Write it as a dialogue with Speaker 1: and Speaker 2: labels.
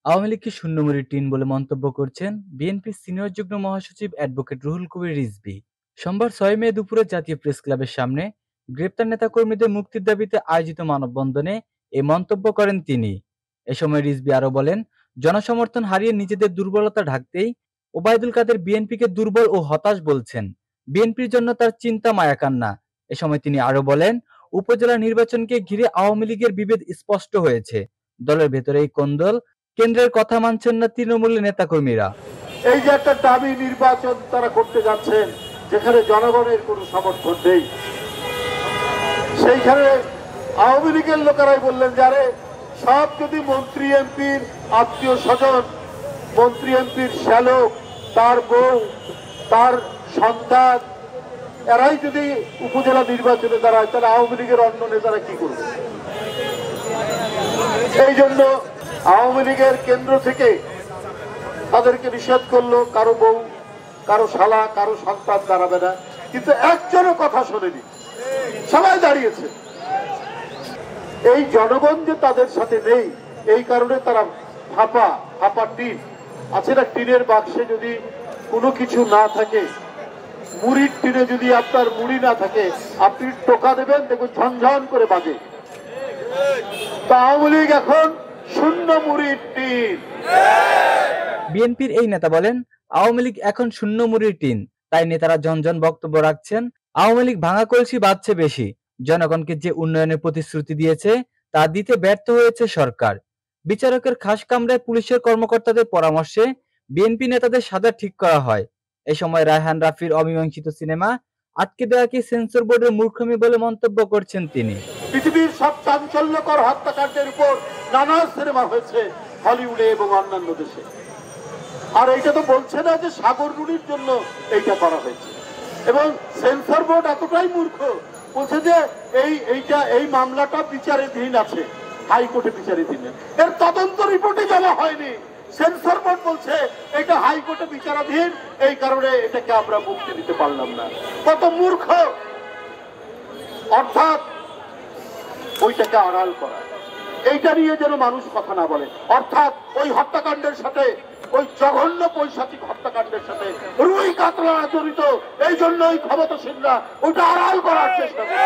Speaker 1: আওয়ামী লীগকে শূন্যমুড়ির টিন বলে মন্তব্য করছেন বিএনপির সিনিয়র যুগ্ম মহাসচিব অ্যাডভোকেট রুহুল কবির রিজভী। সোমবার ৬ মে দুপুরে জাতীয় প্রেস ক্লাবের সামনে গ্রেপ্তার নেতাকর্মীদের মুক্তির দাবিতে আয়োজিত মানববন্ধনে এ মন্তব্য করেন তিনি। এ সময় রিজভী আরও বলেন, জনসমর্থন হারিয়ে নিজেদের দুর্বলতা ঢাকতেই ওবায়দুল কাদের বিএনপিকে দুর্বল ও হতাশ বলছেন। বিএনপির জন্য তার চিন্তা মায়াকান্না। এ সময় তিনি আরও বলেন, উপজেলা নির্বাচনকে ঘিরে আওয়ামী লীগের বিভেদ স্পষ্ট হয়েছে। দলের ভেতরেই কোন্দল, কেন্দ্রের কথা মানছেন না তৃণমূলের নেতাকর্মীরা।
Speaker 2: এই যে একটা দাবি নির্বাচন তারা করতে যাচ্ছেন, যেখানে জনগণের কোনো সমর্থন নেই, সেইখানে আওয়ামী লীগের লোকেরাই বললেন, যারে সব যদি মন্ত্রী এমপির আত্মীয় স্বজন, মন্ত্রী এমপির শ্যালক, তার বউ, তার সন্তান, এরাই যদি উপজেলা নির্বাচনে দাঁড়ায়, তাহলে আওয়ামী লীগের অন্য নেতারা কি করবে? এই জন্য আওয়ামী লীগের কেন্দ্র থেকে তাদেরকে নিষেধ করলো, কারো বউ, কারো শালা, কারো সন্তান দাঁড়াবে না। কিন্তু একজনও কথা শোনেনি, সবাই দাঁড়িয়েছে। এই জনগণ যে তাদের সাথে নেই, এই কারণে তারা ফাঁপা টিন আছে না, টিনের বাক্সে যদি কোনো কিছু না থাকে, মুড়ির টিনে যদি আপনার মুড়ি না থাকে, আপনি টোকা দেবেন, দেখুন ঝনঝন করে বাজে। তা আওয়ামী লীগ এখন শূন্য মুড়ির টিন।
Speaker 1: বিএনপির এই নেতা বলেন, আওয়ামী লীগ এখন শূন্য মুড়ির টিন, তাই নেতারা ঝনঝন বক্তব্য রাখছেন। আওয়ামী লীগ ভাঙা কলসি বাজছে বেশি। জনগণকে যে উন্নয়নের প্রতিশ্রুতি দিয়েছে তা দিতে ব্যর্থ হয়েছে সরকার। বিচারকের খাস কামরায় পুলিশের কর্মকর্তাদের পরামর্শে বিএনপি নেতাদের সাজা ঠিক করা হয়। এ সময় রায়হান রাফির অমীমাংসিত সিনেমা আটকে দেওয়াকে সেন্সর বোর্ডের মূর্খমি বলে মন্তব্য করছেন তিনি।
Speaker 2: পৃথিবীর সব চাঞ্চল্যকর হত্যাকাণ্ডের উপর নানা সিনেমা হয়েছে হলিউডে এবং অন্যান্য দেশে, আর এইটা তো বলছে না যে সাগর রুনির জন্য এইটা করা হয়েছে। এবং সেন্সর বোর্ড এতটাই মূর্খ, বলছে যে এই মামলাটা বিচারাধীন আছে, হাইকোর্টে বিচারাধীন, এর তদন্ত রিপোর্টে জমা হয়নি। সেন্সর বোর্ড বলছে এটা হাইকোর্টে বিচারাধীন, এই কারণে এটাকে আমরা মুক্তি দিতে পারলাম না। কত মূর্খ! অর্থাৎ ওইটাকে আড়াল করা, এইটা নিয়ে যেন মানুষ কথা না বলে। অর্থাৎ ওই হত্যাকাণ্ডের সাথে, ওই জঘন্য পৈশাচিক হত্যাকাণ্ডের সাথে রুই কাতলা জড়িত, এই জন্যই ক্ষমতাসীনরা ওটা আড়াল করার চেষ্টা করে।